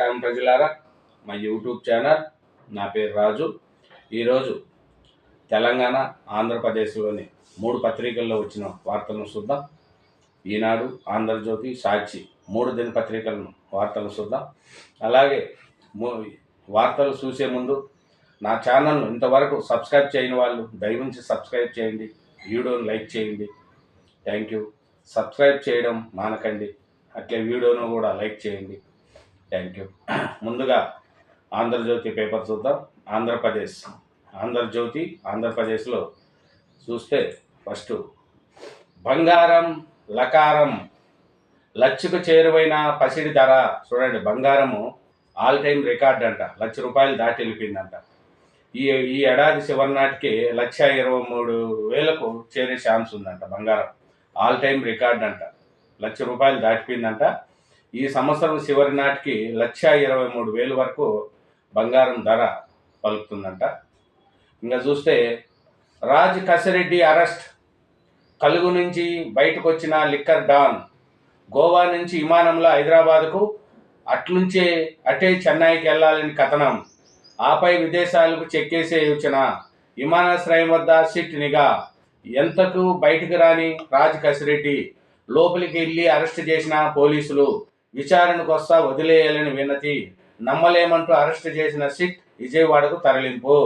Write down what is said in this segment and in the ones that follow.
నమస్కారం ప్రజలారా, మా యూట్యూబ్ ఛానల్. నా పేరు రాజు. ఈరోజు తెలంగాణ, ఆంధ్రప్రదేశ్లోని 3 పత్రికల్లో వచ్చిన వార్తలను చూద్దాం. ఈనాడు, ఆంధ్రజ్యోతి, సాక్షి 3 దినపత్రికలను వార్తలు చూద్దాం. అలాగే వార్తలు చూసే ముందు నా ఛానల్ను ఇంతవరకు సబ్స్క్రైబ్ చేయని వాళ్ళు దయవుంచి సబ్స్క్రైబ్ చేయండి, వీడియోను లైక్ చేయండి. Thank you. సబ్స్క్రైబ్ చేయడం మానకండి, అట్లే వీడియోను కూడా లైక్ చేయండి. Thank you. ముందుగా ఆంధ్రజ్యోతి పేపర్ చూద్దాం. ఆంధ్రజ్యోతి ఆంధ్రప్రదేశ్లో చూస్తే ఫస్ట్ బంగారం లకారం లక్షకు చేరువైన పసిడి ధర. చూడండి, బంగారము ఆల్ టైమ్ రికార్డ్ అంట, ₹1,00,000 దాటి వెళ్ళిపోయిందంట. ఈ ఏడాది చివరి నాటికి 1,23,000కు చేరే ఛాన్స్ ఉందంట. బంగారం ఆల్ టైమ్ రికార్డ్ అంట, ₹1,00,000 దాటిపోయిందంట. ఈ సంవత్సరం చివరి నాటికి 1,23,000 వరకు బంగారం ధర పలుకుతుందంట. ఇంకా చూస్తే రాజ్ కసిరెడ్డి అరెస్ట్. కలుగు నుంచి బయటకు వచ్చిన లిక్కర్ డాన్. గోవా నుంచి విమానంలో హైదరాబాద్కు, అట్లుంచే అటే చెన్నైకి వెళ్లాలని కథనం. ఆపై విదేశాలకు చెక్కేసే యోచన. విమానాశ్రయం వద్ద సిట్ నిఘా. ఎంతకు బయటకు రాని రాజ్ కసిరెడ్డి లోపలికి వెళ్ళి అరెస్ట్ చేసిన పోలీసులు. విచారణకు వస్తా వదిలేయాలని వినతి. నమ్మలేమంటూ అరెస్ట్ చేసిన సిట్ విజయవాడకు తరలింపు.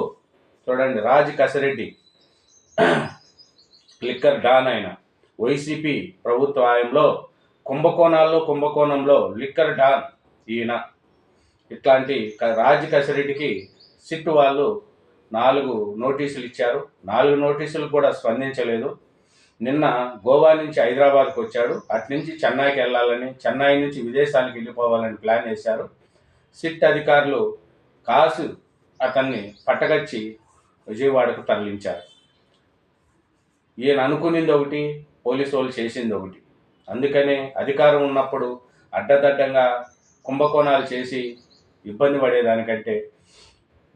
చూడండి, రాజ్ కసిరెడ్డి లిక్కర్ డాన్ అయిన వైసీపీ ప్రభుత్వ హయాంలో కుంభకోణంలో లిక్కర్ డాన్ ఈయన. ఇట్లాంటి రాజ్ కసిరెడ్డికి సిట్ వాళ్ళు 4 నోటీసులు ఇచ్చారు. 4 నోటీసులు కూడా స్పందించలేదు. నిన్న గోవా నుంచి హైదరాబాద్కి వచ్చాడు, అటు నుంచి చెన్నైకి వెళ్ళాలని, చెన్నై నుంచి విదేశాలకు వెళ్ళిపోవాలని ప్లాన్ వేశారు. సిట్ అధికారులు కాసు అతన్ని పట్టగచ్చి విజయవాడకు తరలించారు. ఈయన అనుకునింది ఒకటి, పోలీసు వాళ్ళు చేసింది ఒకటి. అందుకనే అధికారం ఉన్నప్పుడు అడ్డదడ్డంగా కుంభకోణాలు చేసి ఇబ్బంది పడేదానికంటే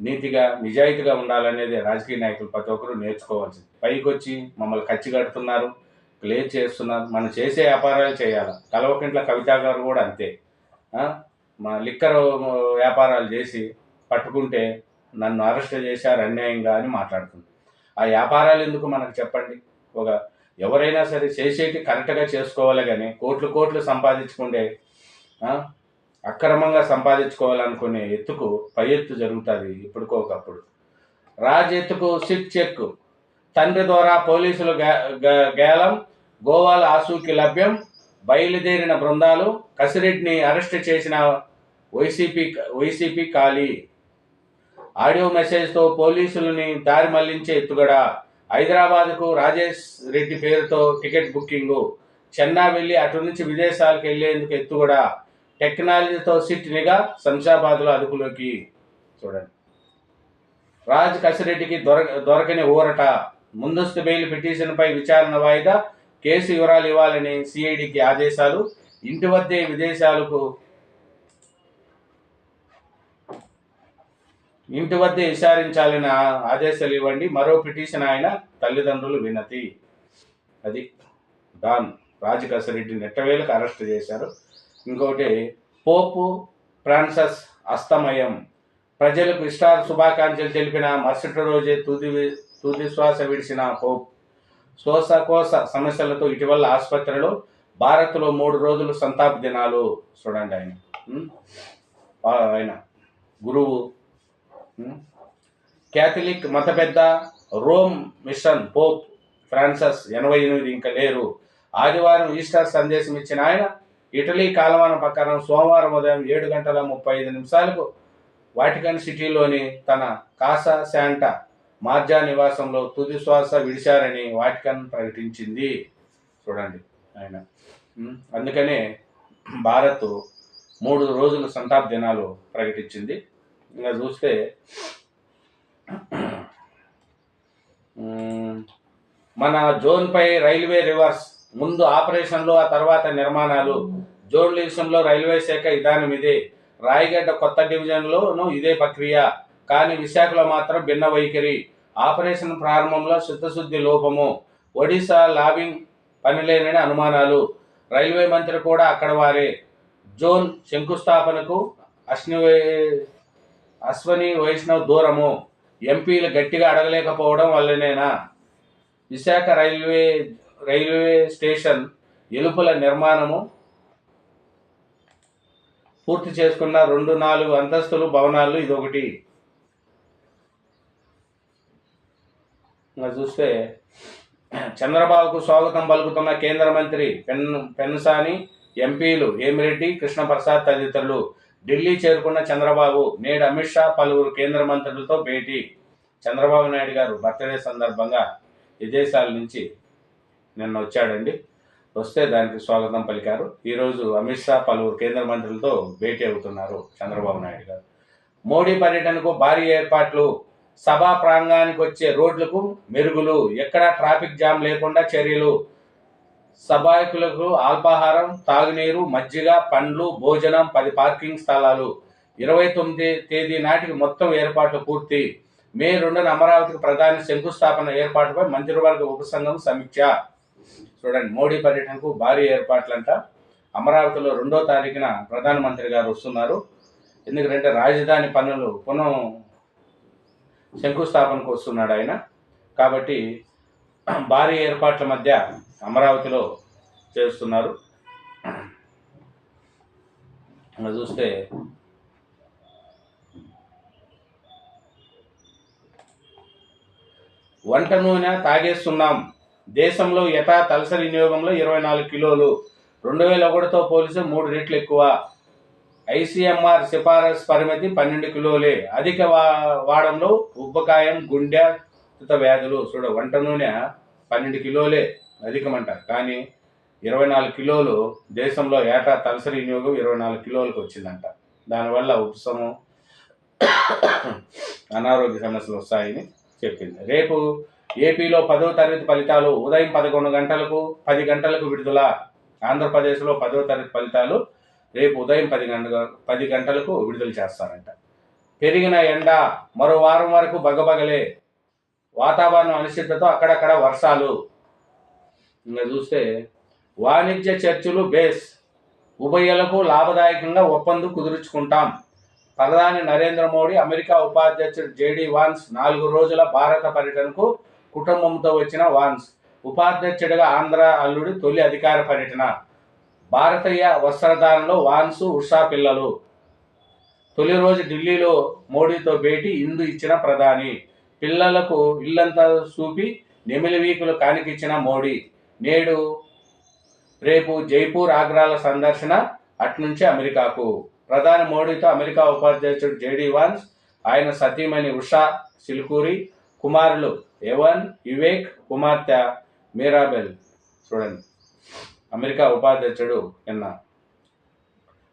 నీతిగా నిజాయితీగా ఉండాలనేది రాజకీయ నాయకులు ప్రతి ఒక్కరూ నేర్చుకోవాల్సింది. పైకి వచ్చి మమ్మల్ని కచ్చి కడుతున్నారు, ప్లే చేస్తున్నారు. మనం చేసే వ్యాపారాలు చేయాలి. కల్వకుంట్ల కవిత గారు కూడా అంతే. మా లిక్కర్ వ్యాపారాలు చేసి పట్టుకుంటే నన్ను అరెస్ట్ చేశారు అన్యాయంగా అని మాట్లాడుతుంది. ఆ వ్యాపారాలు ఎందుకు మనకు చెప్పండి? ఎవరైనా సరే చేసేటి కరెక్ట్గా చేసుకోవాలి, కానీ కోట్లు సంపాదించుకుంటే అక్రమంగా సంపాదించుకోవాలనుకునే ఎత్తుకు పై ఎత్తు జరుగుతుంది ఇప్పటికోకప్పుడు. రాజ్ ఎత్తుకు సిట్ చెక్. తండ్రి ద్వారా పోలీసులు గేలం. గోవాల ఆసూకి లభ్యం. బయలుదేరిన బృందాలు. కసిరెడ్డిని అరెస్ట్ చేసిన వైసీపీ ఖాళీ. ఆడియో మెసేజ్తో పోలీసులని దారి మళ్లించే ఎత్తుగడ. హైదరాబాద్కు రాజేష్ రెడ్డి పేరుతో టికెట్ బుకింగు. చెన్నై వెళ్ళి అటు నుంచి విదేశాలకు వెళ్లేందుకు ఎత్తుగడ. టెక్నాలజీతో సిట్ నిఘా. శంషాబాద్లో అదుపులోకి. చూడండి, రాజ్ కసిరెడ్డికి దొరకని ఊరట. ముందస్తు బెయిల్ పిటిషన్పై విచారణ వాయిదా. కేసు వివరాలు ఇవ్వాలని సిఐడికి ఆదేశాలు. ఇంటి వద్దే విచారించాలని ఆదేశాలు ఇవ్వండి. మరో పిటిషన్ ఆయన తల్లిదండ్రులు వినతి. అది డాన్ రాజ్ కసిరెడ్డి నెట్టవేలకు అరెస్ట్ చేశారు. ఇంకోటి, పోపు ఫ్రాన్సిస్ అస్తమయం. ప్రజలకు ఇష్టార్ శుభాకాంక్షలు తెలిపిన మరుసటి రోజే తుది శ్వాస విడిచిన పోప్. శ్వాసకోశ సమస్యలతో ఇటీవల ఆసుపత్రిలో. భారత్లో 3 రోజులు సంతాప దినాలు. చూడండి, ఆయన గురువు, క్యాథలిక్ మత పెద్ద, రోమ్ మిషన్ పోప్ ఫ్రాన్సిస్ 88 ఇంకా లేరు. ఆదివారం ఈస్టర్ సందేశం ఇచ్చిన ఆయన ఇటలీ కాలమానం ప్రకారం సోమవారం ఉదయం 7:35 వాటికన్ సిటీలోని తన కాసా శాంటా మార్జా నివాసంలో తుది శ్వాస విడిచారని వాటికన్ ప్రకటించింది. చూడండి, ఆయన అందుకనే భారత్ 3 రోజులు సంతాప దినాలు ప్రకటించింది. ఇంకా చూస్తే మన జోన్పై రైల్వే రివర్స్. ముందు ఆపరేషన్లు, ఆ తర్వాత నిర్మాణాలు. జోన్ల విషయంలో రైల్వే శాఖ విధానం ఇదే. రాయగడ్డ కొత్త డివిజన్లోనూ ఇదే ప్రక్రియ. కానీ విశాఖలో మాత్రం భిన్న వైఖరి. ఆపరేషన్ ప్రారంభంలో చిత్తశుద్ధి లోపము. ఒడిశా లాబింగ్ పనిలేనని అనుమానాలు. రైల్వే మంత్రి కూడా అక్కడ వారే. జోన్ శంకుస్థాపనకు అశ్వని వైష్ణవ్ దూరము, ఎంపీలు గట్టిగా అడగలేకపోవడం వల్లనేనా? విశాఖ రైల్వే స్టేషన్ ఎలుపుల నిర్మాణము పూర్తి చేసుకున్న 2-4 అంతస్తులు భవనాలు ఇదొకటి. ఇంకా చూస్తే చంద్రబాబుకు స్వాగతం పలుకుతున్న కేంద్ర మంత్రి పెన్సాని, ఎంపీలు వేమిరెడ్డి, కృష్ణప్రసాద్ తదితరులు. ఢిల్లీ చేరుకున్న చంద్రబాబు నేడు అమిత్ షా, పలువురు కేంద్ర మంత్రులతో భేటీ. చంద్రబాబు నాయుడు గారు బర్త్డే సందర్భంగా విదేశాల నుంచి నిన్న వచ్చాడండి. వస్తే దానికి స్వాగతం పలికారు. ఈరోజు అమిత్ షా పలువురు కేంద్ర మంత్రులతో భేటీ అవుతున్నారు చంద్రబాబు నాయుడు గారు. మోడీ పర్యటనకు భారీ ఏర్పాట్లు. సభా ప్రాంగణానికి వచ్చే రోడ్లకు మెరుగులు, ఎక్కడా ట్రాఫిక్ జామ్ లేకుండా చర్యలు. సభాయకులకు అల్పాహారం, తాగునీరు, మజ్జిగ, పండ్లు, భోజనం, 10 పార్కింగ్ స్థలాలు. 29 తేదీ నాటికి మొత్తం ఏర్పాట్లు పూర్తి. మే 2న అమరావతికి ప్రధాని శంకుస్థాపన ఏర్పాటుపై మంత్రివర్గ ఉపసంఘం సమీక్ష. చూడండి, మోడీ పర్యటనకు భారీ ఏర్పాట్లంట. అమరావతిలో 2వ తారీఖున ప్రధానమంత్రి గారు వస్తున్నారు. ఎందుకంటే రాజధాని పనులు శంకుస్థాపనకు వస్తున్నాడు ఆయన. కాబట్టి భారీ ఏర్పాట్ల మధ్య అమరావతిలో చేస్తున్నారు. చూస్తే వంట నూనె తాగేస్తున్నాం. దేశంలో తలసరి వినియోగంలో 24 కిలోలు, 2001తో పోలిస్తే 3 రెట్లు ఎక్కువ. ఐసీఎంఆర్ సిఫారసు పరిమితి 12 కిలోలే. అధిక వాడంలో ఉబ్బకాయం, గుండె వ్యాధులు. వంట నూనె 12 కిలోలే అధికమంట, కానీ 24 కిలోలు దేశంలో తలసరి వినియోగం 24 కిలోలకు వచ్చిందంట. దానివల్ల ఉపశమనం, అనారోగ్య సమస్యలు వస్తాయని చెప్పింది. రేపు ఏపీలో 10వ తరగతి ఫలితాలు ఉదయం 10 గంటలకు విడుదల. ఆంధ్రప్రదేశ్లో 10వ తరగతి ఫలితాలు రేపు ఉదయం 10 గంటలకు విడుదల చేస్తారంట. పెరిగిన ఎండ, మరో వారం వరకు బగబగలే. వాతావరణం అనిశ్చితతో అక్కడక్కడ వర్షాలు. ఇంకా చూస్తే వాణిజ్య చర్చలు బేస్, ఉభయలకు లాభదాయకంగా ఒప్పందం కుదుర్చుకుంటాం. ప్రధాని నరేంద్ర మోడీ అమెరికా ఉపాధ్యక్షుడు జేడీ వాన్స్ 4 రోజుల భారత పర్యటనకు కుటుంబంతో వచ్చిన వాన్స్. ఉపాధ్యక్షుడిగా ఆంధ్ర అల్లుడి తొలి అధికార పర్యటన. భారతీయ వస్త్రధారణలో వాన్స్, ఉషా పిల్లలు. తొలి రోజు ఢిల్లీలో మోడీతో భేటీ, ఇందు ఇచ్చిన ప్రధాని. పిల్లలకు ఇల్లంతా చూపి నెమిలి వీకులు కానికిచ్చిన మోడీ. రేపు జైపూర్, ఆగ్రాల సందర్శన, అట్నుంచి అమెరికాకు. ప్రధాని మోడీతో అమెరికా ఉపాధ్యక్షుడు జేడీ వాన్స్, ఆయన సతీమణి ఉషా సిల్కూరి, కుమారులు ఎవన్, వివేక్, కుమార్తె మీరాబెల్. చూడండి, అమెరికా ఉపాధ్యక్షుడు నిన్న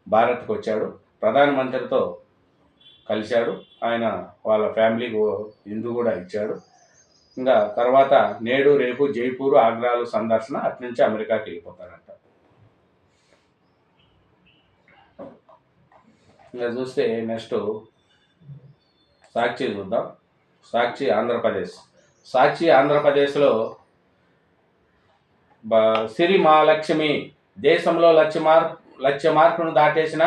భారత్కు వచ్చాడు, ప్రధానమంత్రితో కలిశాడు. ఆయన వాళ్ళ ఫ్యామిలీకి ఇందు కూడా ఇచ్చాడు. ఇంకా తర్వాత రేపు జైపూర్, ఆగ్రాలు సందర్శన, అట్నుంచి అమెరికాకి వెళ్ళిపోతారంట. ఇంకా చూస్తే నెక్స్ట్ సాక్షి చూద్దాం. సాక్షి ఆంధ్రప్రదేశ్లో సిరి మహాలక్ష్మి దేశంలో లక్ష మార్కును దాటేసిన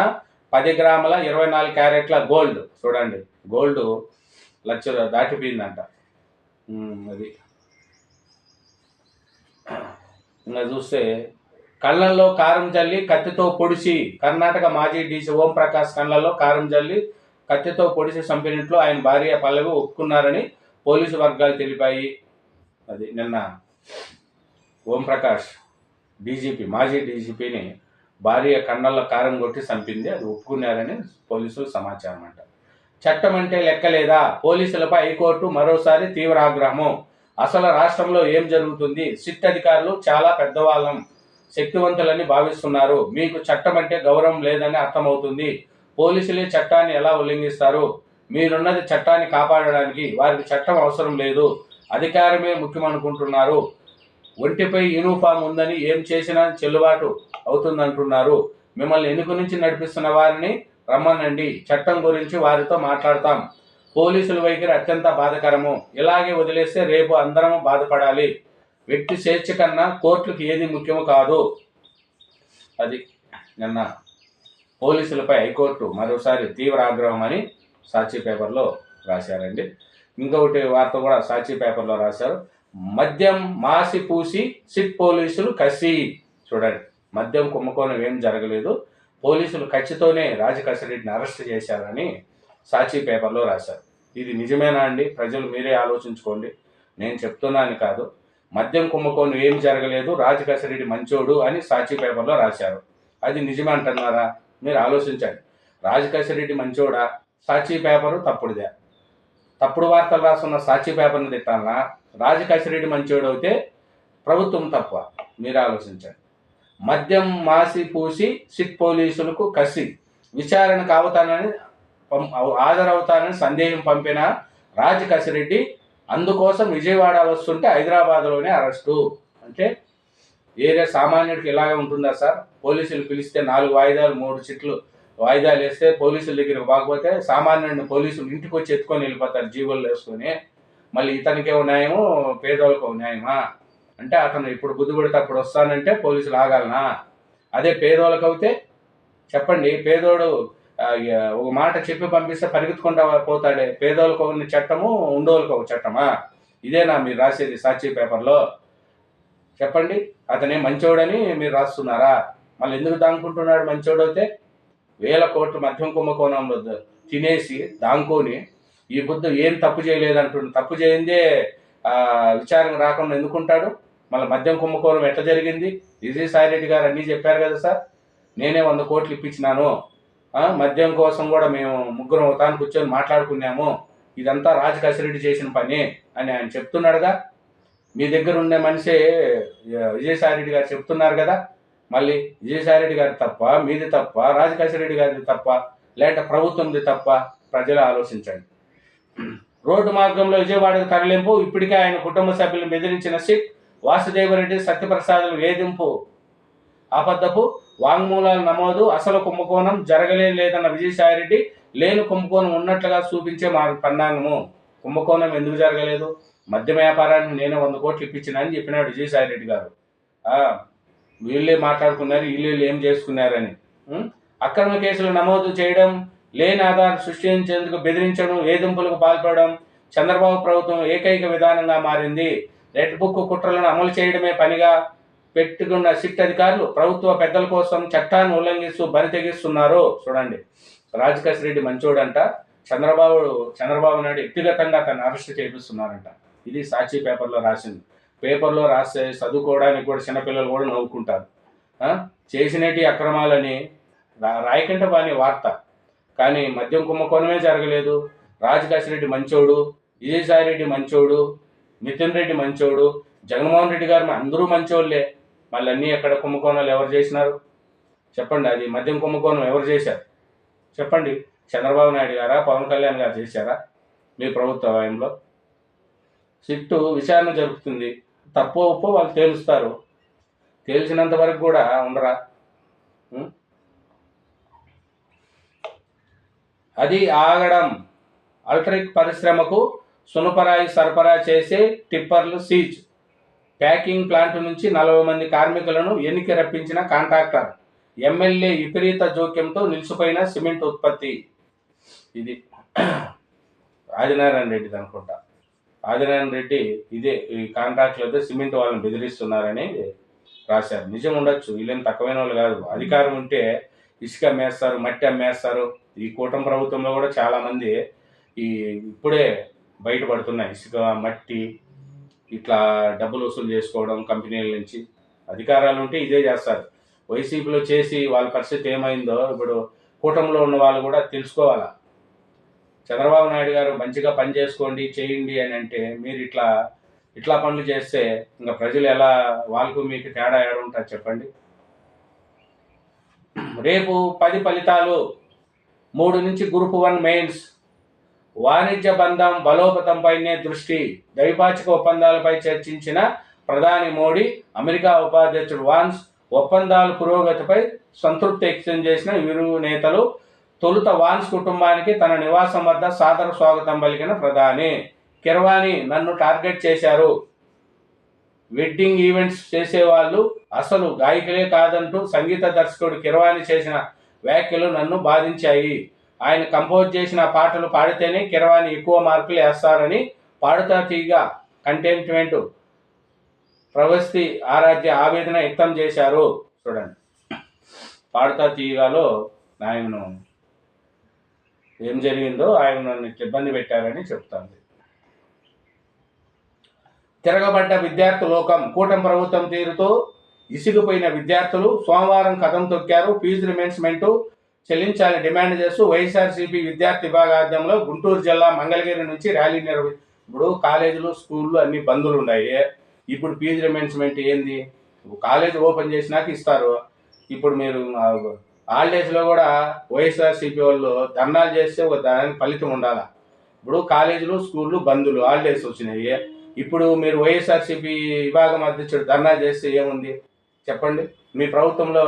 10 గ్రాముల 24 క్యారెట్ల గోల్డ్. చూడండి, గోల్డ్ 1,00,000 దాటిపోయిందంట. అది ఇంకా చూస్తే కళ్ళల్లో కారం జల్లి కత్తితో పొడిచి, కర్ణాటక మాజీ డీసీ ఓంప్రకాష్ కళ్ళల్లో కారం జల్లి కత్తితో పొడిచి చంపినట్లు ఆయన భార్య పల్లవి ఒప్పుకున్నారని పోలీసు వర్గాలు తెలిపాయి. అది నిన్న ఓంప్రకాష్ మాజీ డీజీపీని భార్య కళ్ళల్లో కారం కొట్టి చంపింది, అది ఒప్పుకున్నారని పోలీసులు సమాచారం అంట. చట్టం అంటే లెక్కలేదా? పోలీసులపై హైకోర్టు మరోసారి తీవ్ర ఆగ్రహము. అసలు రాష్ట్రంలో ఏం జరుగుతుంది? సిట్ అధికారులు చాలా పెద్దవాళ్ళం, శక్తివంతులని భావిస్తున్నారు. మీకు చట్టం అంటే గౌరవం లేదని అర్థమవుతుంది. పోలీసులే చట్టాన్ని ఎలా ఉల్లంఘిస్తారు? మీరున్నది చట్టాన్ని కాపాడడానికి, వారికి చట్టం అవసరం లేదు, అధికారమే ముఖ్యమనుకుంటున్నారు. ఒంటిపై యూనిఫామ్ ఉందని ఏం చేసినా చెల్లుబాటు అవుతుందంటున్నారు. మిమ్మల్ని ఎన్నిక నుంచి నడిపిస్తున్న వారిని రమ్మనండి, చట్టం గురించి వారితో మాట్లాడతాం. పోలీసుల వైఖరి అత్యంత బాధకరము. ఇలాగే వదిలేస్తే రేపు అందరము బాధపడాలి. వ్యక్తి స్వేచ్ఛ కన్నా కోర్టులకు ఏది ముఖ్యమో కాదు. అది నిన్న పోలీసులపై హైకోర్టు మరోసారి తీవ్ర ఆగ్రహం అని సాక్షి పేపర్లో రాశారండి. ఇంకొకటి వార్త కూడా సాక్షి పేపర్లో రాశారు. మద్యం మాసి పూసి సిట్ పోలీసులు కసి. చూడండి, మద్యం కుంభకోణం ఏం జరగలేదు, పోలీసులు కచ్చితోనే రాజకసిరెడ్డిని అరెస్ట్ చేశారని సాక్షి పేపర్లో రాశారు. ఇది నిజమేనా అండి? ప్రజలు మీరే ఆలోచించుకోండి, నేను చెప్తున్నాను కాదు. మద్యం కుంభకోణం ఏం జరగలేదు, రాజకసిరెడ్డి మంచోడు అని సాక్షి పేపర్లో రాశారు. అది నిజమే అంటున్నారా? మీరు ఆలోచించండి. రాజకసిరెడ్డి మంచోడా, సాక్షి పేపరు తప్పుడుదే. తప్పుడు వార్తలు రాస్తున్న సాక్షి పేపర్ని తిట్టాలన్నా, రాజకసిరెడ్డి మంచోడు అయితే ప్రభుత్వం తప్ప? మీరు ఆలోచించండి. మద్యం మాసి పూసి సిట్ పోలీసులకు కసి, విచారణకు హాజరవుతానని సందేహం పంపిన రాజకసిరెడ్డి అందుకోసం విజయవాడ వస్తుంటే హైదరాబాద్లోనే అరెస్టు. అంటే ఏరియా సామాన్యుడికి ఇలాగే ఉంటుందా సార్? పోలీసులు పిలిస్తే 4 వాయిదాలు 3 చిట్లు వాయిదాలు వేస్తే పోలీసుల దగ్గరికి బాగపోతే సామాన్యుడిని పోలీసులు ఇంటికి వచ్చి ఎత్తుకొని వెళ్ళిపోతారు జీవోలు వేసుకొని. మళ్ళీ ఇతనికే న్యాయము, పేదోళ్ళకు న్యాయమా? అంటే అతను ఇప్పుడు బుద్ధి పడితే అప్పుడు వస్తానంటే పోలీసులు ఆగాలనా? అదే పేదోళ్ళకి అయితే చెప్పండి, పేదోడు ఒక మాట చెప్పి పంపిస్తే పరిగెత్తుకుంటా పోతాడే. పేదోళ్ళకు ఉన్న చట్టము, ఉండోళ్ళకు ఒక చట్టమా? ఇదేనా మీరు రాసేది సాక్షి పేపర్లో? చెప్పండి. అతనే మంచోడని మీరు రాస్తున్నారా? మళ్ళీ ఎందుకు దాంకుంటున్నాడు మంచోడు అయితే? 1000 కోట్ల మద్యం కుంభకోణంలో తినేసి దాంకొని ఈ బుద్ధ ఏం తప్పు చేయలేదంటుండు. తప్పు చేయిందే విచారణ రాకుండా ఎందుకుంటాడు? మళ్ళీ మద్యం కుంభకోణం ఎట్లా జరిగింది? విజయసాయిరెడ్డి గారు అన్నీ చెప్పారు కదా సార్, నేనే 100 కోట్లు ఇప్పించినాను, మద్యం కోసం కూడా మేము ముగ్గురం తాను కూర్చొని మాట్లాడుకున్నాము, ఇదంతా రాజకసిరెడ్డి చేసిన పని అని ఆయన చెప్తున్నాడుగా. మీ దగ్గర ఉండే మనిషి విజయసాయిరెడ్డి గారు చెప్తున్నారు కదా. మళ్ళీ విజయసాయిరెడ్డి గారి తప్ప, మీది తప్ప, రాజకసిరెడ్డి గారిది తప్ప, లేక ప్రభుత్వంది తప్ప? ప్రజలు ఆలోచించండి. రోడ్డు మార్గంలో విజయవాడకు తరలింపు, ఇప్పటికే ఆయన కుటుంబ సభ్యులను బెదిరించిన సిట్ వాసుదేవరెడ్డి, సత్యప్రసాద్లు వేధింపు, అబద్ధపు వాంగ్మూలాలు నమోదు, అసలు కుంభకోణం జరగలేదన్న విజయసాయిరెడ్డి, లేని కుంభకోణం ఉన్నట్లుగా చూపించే పన్నాగము. కుంభకోణం ఎందుకు జరగలేదు? మద్య వ్యాపారానికి నేనే 100 కోట్లు ఇప్పించిన అని చెప్పినాడు విజయసాయిరెడ్డి గారు. వీళ్ళే మాట్లాడుకున్నారు, వీళ్ళు ఏం చేసుకున్నారని. అక్రమ కేసులు నమోదు చేయడం, లేని ఆధారం సృష్టించేందుకు బెదిరించడం, వేధింపులకు పాల్పడడం చంద్రబాబు ప్రభుత్వం ఏకైక విధానంగా మారింది. రెడ్ బుక్ కుట్రలను అమలు చేయడమే పనిగా పెట్టుకున్న సిట్ అధికారులు ప్రభుత్వ పెద్దల కోసం చట్టాన్ని ఉల్లంఘిస్తూ బరి తెగిస్తున్నారు. చూడండి, రాజకసిరెడ్డి మంచోడంట, చంద్రబాబు నాయుడు వ్యక్తిగతంగా తను అరెస్ట్ చేపిస్తున్నారంట. ఇది సాక్షి పేపర్లో రాసింది. పేపర్లో రాస్తే చదువుకోవడానికి కూడా చిన్నపిల్లలు కూడా నవ్వుకుంటారు. చేసినటి అక్రమాలని రాయకంట బాని వార్త, కానీ మద్యం కుంభకోణమే జరగలేదు, రాజకసిరెడ్డి మంచోడు, విజయసాయిరెడ్డి మంచోడు, నితిన్ రెడ్డి మంచోడు, జగన్మోహన్ రెడ్డి గారు అందరూ మంచోళ్ళే. మళ్ళీ అన్నీ ఎక్కడ కుంభకోణాలు ఎవరు చేసినారు చెప్పండి? అది మద్యం కుంభకోణం ఎవరు చేశారు చెప్పండి? చంద్రబాబు నాయుడు గారా, పవన్ కళ్యాణ్ గారు చేశారా మీ ప్రభుత్వ హయాంలో? సిట్టు విచారణ జరుపుతుంది, తప్పో ఒప్పో వాళ్ళు తేలుస్తారు. తేల్చినంత వరకు కూడా ఉండరా? అది ఆగడం. అల్ట్రిక్ పరిశ్రమకు సునపరాయి సరఫరా చేసే టిప్పర్లు సీజ్. ప్యాకింగ్ ప్లాంట్ నుంచి 40 మంది కార్మికులను ఎన్నిక రప్పించిన కాంట్రాక్టర్. ఎమ్మెల్యే విపరీత జోక్యంతో నిలిచిపోయిన సిమెంట్ ఉత్పత్తి. ఇది ఆదినారాయణ రెడ్డిది అనుకుంటా. ఆదినారాయణ రెడ్డి ఇదే ఈ కాంట్రాక్టులతో సిమెంట్ వాళ్ళని బెదిరిస్తున్నారని రాశారు. నిజం ఉండొచ్చు, వీళ్ళేం తక్కువైన వాళ్ళు కాదు. అధికారం ఉంటే ఇసుక అమ్మేస్తారు, మట్టి అమ్మేస్తారు. ఈ కూటమి ప్రభుత్వంలో కూడా చాలామంది ఇప్పుడే బయటపడుతున్నాయి. ఇసుక, మట్టి ఇట్లా డబ్బులు వసూలు చేసుకోవడం కంపెనీల నుంచి. అధికారాలు ఉంటే ఇదే చేస్తారు. వైసీపీలో చేసి వాళ్ళ పరిస్థితి ఏమైందో ఇప్పుడు కూటమిలో ఉన్న వాళ్ళు కూడా తెలుసుకోవాలా. చంద్రబాబు నాయుడు గారు మంచిగా పని చేసుకోండి, చేయండి అని అంటే మీరు ఇట్లా పనులు చేస్తే ఇంకా ప్రజలు ఎలా, వాళ్ళకు మీకు తేడా ఏడుంటారు చెప్పండి? రేపు 10 ఫలితాలు. 3 నుంచి గ్రూప్ 1 మెయిన్స్. వాణిజ్య బంధం బలోపేతంపైనే దృష్టి. ద్వైపాక్షిక ఒప్పందాలపై చర్చించిన ప్రధాని మోడీ, అమెరికా ఉపాధ్యక్షుడు వాన్స్. ఒప్పందాల పురోగతిపై సంతృప్తి వ్యక్తం చేసిన ఇరు నేతలు. తొలుత వాన్స్ కుటుంబానికి తన నివాసం వద్ద సాదర స్వాగతం పలికిన ప్రధాని. కిరవాణి, నన్ను టార్గెట్ చేశారు, వెడ్డింగ్ ఈవెంట్స్ చేసేవాళ్ళు అసలు గాయకులే కాదంటూ సంగీత దర్శకుడు కిరవాణి చేసిన వ్యాఖ్యలు నన్ను బాధించాయి. ఆయన కంపోజ్ చేసిన పాటలు పాడితేనే కిరవాణి ఎక్కువ మార్కులు వేస్తారని పాడుతా తీగ కంటెంట్మెంట్ ప్రవస్తి ఆరాధ్య ఆవేదన వ్యక్తం చేశారు. చూడండి, పాడుతా తీగలో ఆయనను ఏం జరిగిందో, ఆయన నన్ను ఇబ్బంది పెట్టారని చెప్తాను. తిరగబడ్డ విద్యార్థి లోకం. కూటమి ప్రభుత్వం తీరుతో ఇసిగిపోయిన విద్యార్థులు సోమవారం కదం తొక్కారు. ఫీజు రిమెన్స్మెంట్ చెల్లించాలని డిమాండ్ చేస్తూ వైఎస్ఆర్సీపీ విద్యార్థి విభాగాధ్యంలో గుంటూరు జిల్లా మంగళగిరి నుంచి ర్యాలీ ఇప్పుడు కాలేజీలు స్కూళ్ళు అన్ని బందులు ఉన్నాయి. ఇప్పుడు ఫీజు రిమెన్స్మెంట్ ఏంది? కాలేజ్ ఓపెన్ చేసినాక ఇస్తారు. ఇప్పుడు మీరు హాలిడేస్లో కూడా వైఎస్ఆర్సీపీ వాళ్ళు ధర్నాలు చేస్తే దానికి ఫలితం ఉండాలి. ఇప్పుడు కాలేజీలు స్కూళ్ళు బందులు, హాలిడేస్ వచ్చినాయి. ఇప్పుడు మీరు వైఎస్ఆర్సీపీ విభాగం అధ్యక్షుడు ధర్నా చేస్తే ఏముంది చెప్పండి? మీ ప్రభుత్వంలో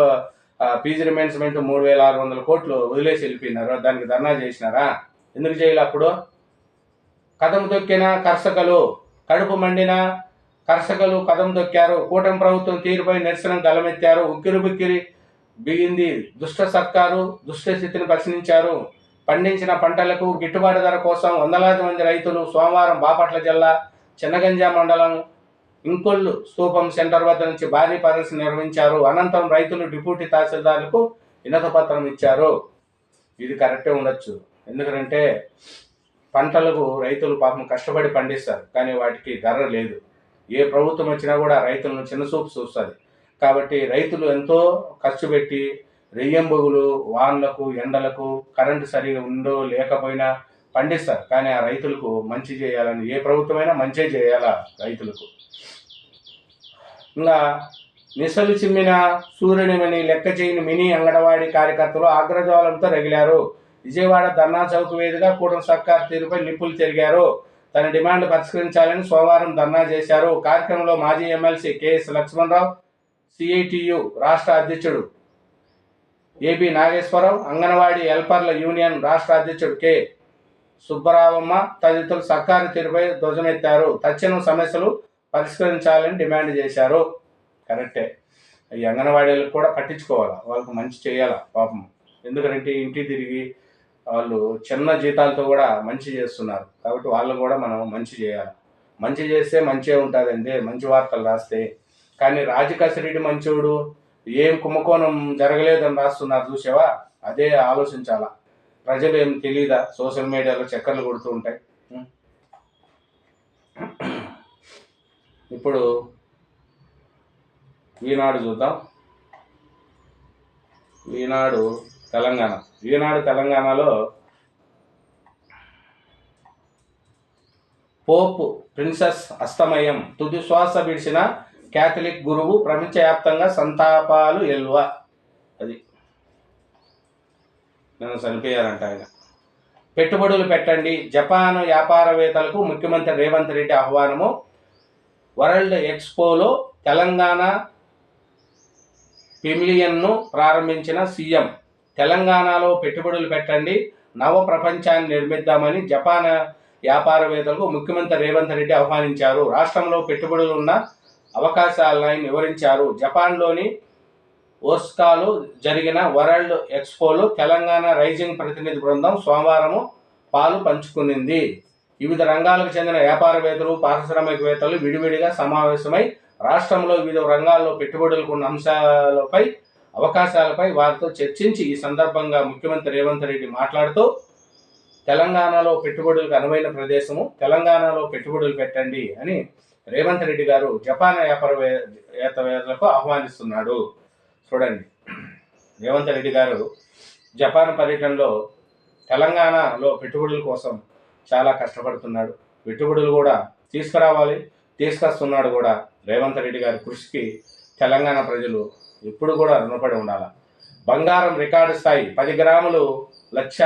ఫీజు రిమెన్స్మెంట్ 3,600 కోట్లు వదిలేసి వెళ్ళిపోయినారు. దానికి ధర్నా చేసినారా? ఎందుకు చేయాలి? అప్పుడు కదం తొక్కిన కర్షకులు, కడుపు మండిన కర్షకులు కదం తొక్కారు. కూటమి ప్రభుత్వం తీరుపై నిరసన గలమెత్తారు. ఉక్కిరి బిగింది దుష్ట సర్కారు. దుష్ట స్థితిని ప్రశ్నించారు. పండించిన పంటలకు గిట్టుబాటు ధర కోసం వందలాది మంది రైతులు సోమవారం బాపట్ల జిల్లా చిన్నగంజా మండలం ఇంకొల్లు స్తూపం సెంటర్ వద్ద నుంచి భారీ ప్రదర్శన నిర్వహించారు. అనంతరం రైతులు డిప్యూటీ తహసీల్దార్లకు వినతి పత్రం ఇచ్చారు. ఇది కరెక్టే ఉండొచ్చు, ఎందుకంటే పంటలకు రైతులు పాపం కష్టపడి పండిస్తారు, కానీ వాటికి ధర లేదు. ఏ ప్రభుత్వం వచ్చినా కూడా రైతులను చిన్నచూపు చూస్తుంది. కాబట్టి రైతులు ఎంతో ఖర్చు పెట్టి రెయ్యంబొగులు వానలకు ఎండలకు కరెంటు సరిగా ఉందో లేకపోయినా పండిస్తారు. కానీ ఆ రైతులకు మంచి చేయాలని ఏ ప్రభుత్వమైనా మంచి చేయాలా రైతులకు. ఇంకా నిసలు చిమ్మిన సూర్యునిమని లెక్క చేయని మినీ అంగన్వాడీ కార్యకర్తలు ఆగ్రజ్వాలంతో రగిలారు. విజయవాడ ధర్నా చౌక్ వేదిగా కూటమి సర్కార్ తీరుపై నిప్పులు తిరిగారు. తన డిమాండ్ పరిష్కరించాలని సోమవారం ధర్నా చేశారు. కార్యక్రమంలో మాజీ ఎమ్మెల్సీ కెఎస్ లక్ష్మణరావు, సిఐటియు రాష్ట్ర అధ్యక్షుడు ఏబి నాగేశ్వరరావు, అంగన్వాడీ హెల్పర్ల యూనియన్ రాష్ట్ర అధ్యక్షుడు కె సుబ్బరావమ్మ తదితరులు సర్కారు తీరుపై ధ్వజమెత్తారు. తక్షణం సమస్యలు పరిష్కరించాలని డిమాండ్ చేశారు. కరెక్టే, ఈ అంగన్వాడీలకు కూడా పట్టించుకోవాలా, వాళ్ళకు మంచి చేయాలా పాపం. ఎందుకంటే ఇంటికి తిరిగి వాళ్ళు చిన్న జీతాలతో కూడా మంచి చేస్తున్నారు. కాబట్టి వాళ్ళు కూడా మనం మంచి చేయాలి. మంచి చేస్తే మంచిగా ఉంటుందండి, మంచి వార్తలు రాస్తే. కానీ రాజకసిరెడ్డి మంచోడు, ఏం కుంభకోణం జరగలేదని రాస్తున్నారు చూసావా? అదే ఆలోచించాలా. ప్రజలు ఏం తెలీదా? సోషల్ మీడియాలో చక్కర్లు కొడుతూ ఉంటాయి. ఇప్పుడు ఈనాడు చూద్దాం. ఈనాడు తెలంగాణలో పోప్ ప్రిన్సెస్ అస్తమయం, తుది శ్వాస విడిచిన క్యాథలిక్ గురువు, ప్రపంచవ్యాప్తంగా సంతాపాలు ఎల్వ. అది నన్ను చనిపోయారంట ఆయన. పెట్టుబడులు పెట్టండి, జపాన్ వ్యాపారవేత్తలకు ముఖ్యమంత్రి రేవంత్ రెడ్డి ఆహ్వానము. వరల్డ్ ఎక్స్పోలో తెలంగాణ పెమిలియన్ను ప్రారంభించిన సీఎం. తెలంగాణలో పెట్టుబడులు పెట్టండి, నవ ప్రపంచాన్ని నిర్మిద్దామని జపాన్ వ్యాపారవేత్తలకు ముఖ్యమంత్రి రేవంత్ రెడ్డి ఆహ్వానించారు. రాష్ట్రంలో పెట్టుబడులు ఉన్న అవకాశాలను వివరించారు. జపాన్లోని ఓస్కాలో జరిగిన వరల్డ్ ఎక్స్పోలో తెలంగాణ రైజింగ్ ప్రతినిధి బృందం సోమవారం పాలు పంచుకునింది. వివిధ రంగాలకు చెందిన వ్యాపారవేత్తలు, పారిశ్రామికవేత్తలు విడివిడిగా సమావేశమై రాష్ట్రంలో వివిధ రంగాల్లో పెట్టుబడులకు ఉన్న అంశాలపై, అవకాశాలపై వారితో చర్చించి ఈ సందర్భంగా ముఖ్యమంత్రి రేవంత్ రెడ్డి మాట్లాడుతూ, తెలంగాణలో పెట్టుబడులకు అనువైన ప్రదేశము, తెలంగాణలో పెట్టుబడులు పెట్టండి అని రేవంత్ రెడ్డి గారు జపాన్ వ్యాపారవేత్తలకు ఆహ్వానిస్తున్నాడు. చూడండి, రేవంత్ రెడ్డి గారు జపాన్ పర్యటనలో తెలంగాణలో పెట్టుబడుల కోసం చాలా కష్టపడుతున్నాడు. పెట్టుబడులు కూడా తీసుకొస్తున్నాడు కూడా. రేవంత్ రెడ్డి గారి కృషికి తెలంగాణ ప్రజలు ఎప్పుడు కూడా రుణపడి ఉండాలి. బంగారం రికార్డు స్థాయి, 10 గ్రాములు లక్ష,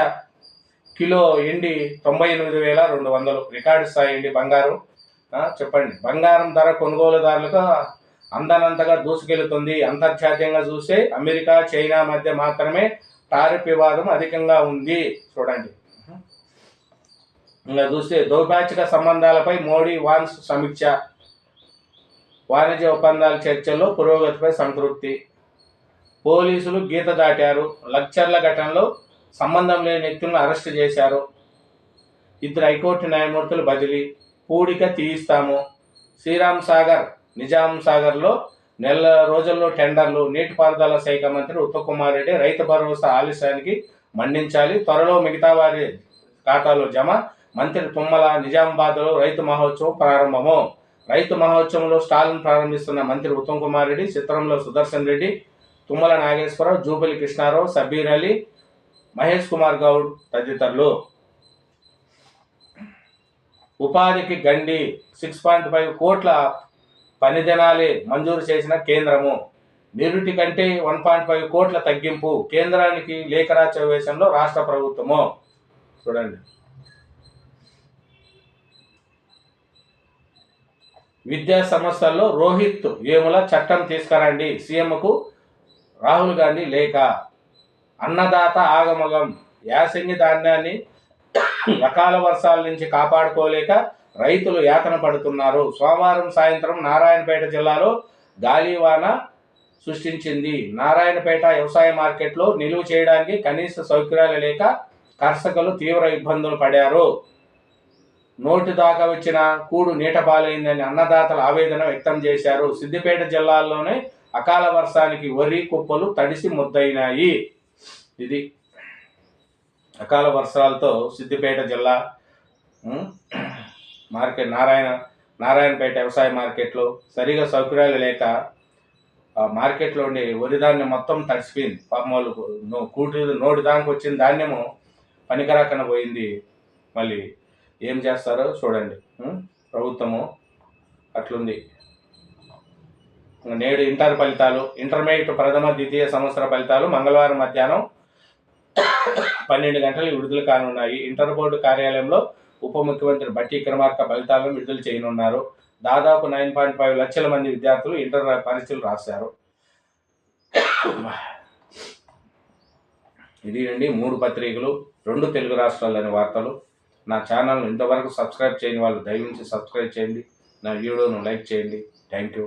కిలో ఎండి 98,200 రికార్డు స్థాయి ఎండి బంగారం. చెప్పండి, బంగారం ధర కొనుగోలుదారులకు అందనంతగా దూసుకెళ్తుంది. అంతర్జాతీయంగా చూస్తే అమెరికా, చైనా మధ్య మాత్రమే టారిఫ్ వివాదం అధికంగా ఉంది. చూడండి, ఇంకా చూస్తే ద్వైపాక్షిక సంబంధాలపై మోడీ వాన్స్ సమీక్ష, వాణిజ్య ఒప్పందాల చర్చల్లో పురోగతిపై సంతృప్తి. పోలీసులు గీత దాటారు. లక్చర్ల ఘటనలో సంబంధం లేని వ్యక్తులను అరెస్టు చేశారు. 2 హైకోర్టు న్యాయమూర్తులు బదిలీ. పూడిక తీయిస్తాము. శ్రీరామ్ సాగర్, నిజాం సాగర్లో నెల రోజుల్లో టెండర్లు. నీటిపారుదల శాఖ మంత్రి ఉత్తమ్ కుమార్ రెడ్డి రైతు భరోసా ఆలస్యానికి మండించాలి, త్వరలో మిగతా వారి ఖాతాలో జమ. మంత్రి తుమ్మల నిజామాబాద్లో రైతు మహోత్సవం ప్రారంభము. రైతు మహోత్సవంలో స్టాల్ను ప్రారంభిస్తున్న మంత్రి ఉత్తమ్ కుమార్ రెడ్డి, చిత్రంలో సుదర్శన్ రెడ్డి, తుమ్మల నాగేశ్వరరావు, జూబిలి కృష్ణారావు, సబ్బీర్ అలీ, మహేష్ కుమార్ గౌడ్ తదితరులు. ఉపాధికి గండి 6.5 కోట్ల పని దినాలే మంజూరు చేసిన కేంద్రము. నిరుటి కంటే 1.5 కోట్ల తగ్గింపు. కేంద్రానికి లేఖ రాసే విషయంలో రాష్ట్ర ప్రభుత్వము. చూడండి. విద్యా సంస్థల్లో రోహిత్ వేముల చట్టం తీసుకురండి, సీఎంకు రాహుల్ గాంధీ లేఖ. అన్నదాత ఆగమగం. యాసంగి ధాన్యాన్ని అకాల వర్షాల నుంచి కాపాడుకోలేక రైతులు యాతన పడుతున్నారు. సోమవారం సాయంత్రం నారాయణపేట జిల్లాలో గాలివాన సృష్టించింది. నారాయణపేట వ్యవసాయ మార్కెట్లో నిలువ చేయడానికి కనీస సౌకర్యాలు లేక కర్షకులు తీవ్ర ఇబ్బందులు పడారు. నోటి దాకా వచ్చిన కూడు నీట పాలైందని అన్నదాతలు ఆవేదన వ్యక్తం చేశారు. సిద్దిపేట జిల్లాలోనే అకాల వర్షానికి వరి కుప్పలు తడిసి ముద్దయినాయి. ఇది అకాల వర్షాలతో సిద్దిపేట జిల్లా మార్కెట్ నారాయణపేట వ్యవసాయ మార్కెట్లో సరిగా సౌకర్యాలు లేక మార్కెట్లో ఉండే వరి ధాన్యం మొత్తం తడిసిపోయింది. పాపం వాళ్ళు నోటి దానికి వచ్చిన ధాన్యము పనికిరాకన పోయింది. మళ్ళీ ఏం చేస్తారో చూడండి. ప్రభుత్వము అట్లుంది. నేడు ఇంటర్ ఫలితాలు. ఇంటర్మీడియట్ ప్రథమ ద్వితీయ సంవత్సర ఫలితాలు మంగళవారం మధ్యాహ్నం 12 గంటలకు విడుదల కానున్నాయి. ఇంటర్ బోర్డు కార్యాలయంలో ఉప ముఖ్యమంత్రి బట్టి విక్రమార్క ఫలితాలను విడుదల చేయనున్నారు. దాదాపు 9.5 లక్షల మంది విద్యార్థులు ఇంటర్ పరీక్షలు రాశారు. ఇది అండి 3 పత్రికలు, 2 తెలుగు రాష్ట్రాల్లోని వార్తలు. నా ఛానల్ను ఇంతవరకు సబ్స్క్రైబ్ చేయని వాళ్ళు దయవుంచి సబ్స్క్రైబ్ చేయండి. నా వీడియోను లైక్ చేయండి. Thank you.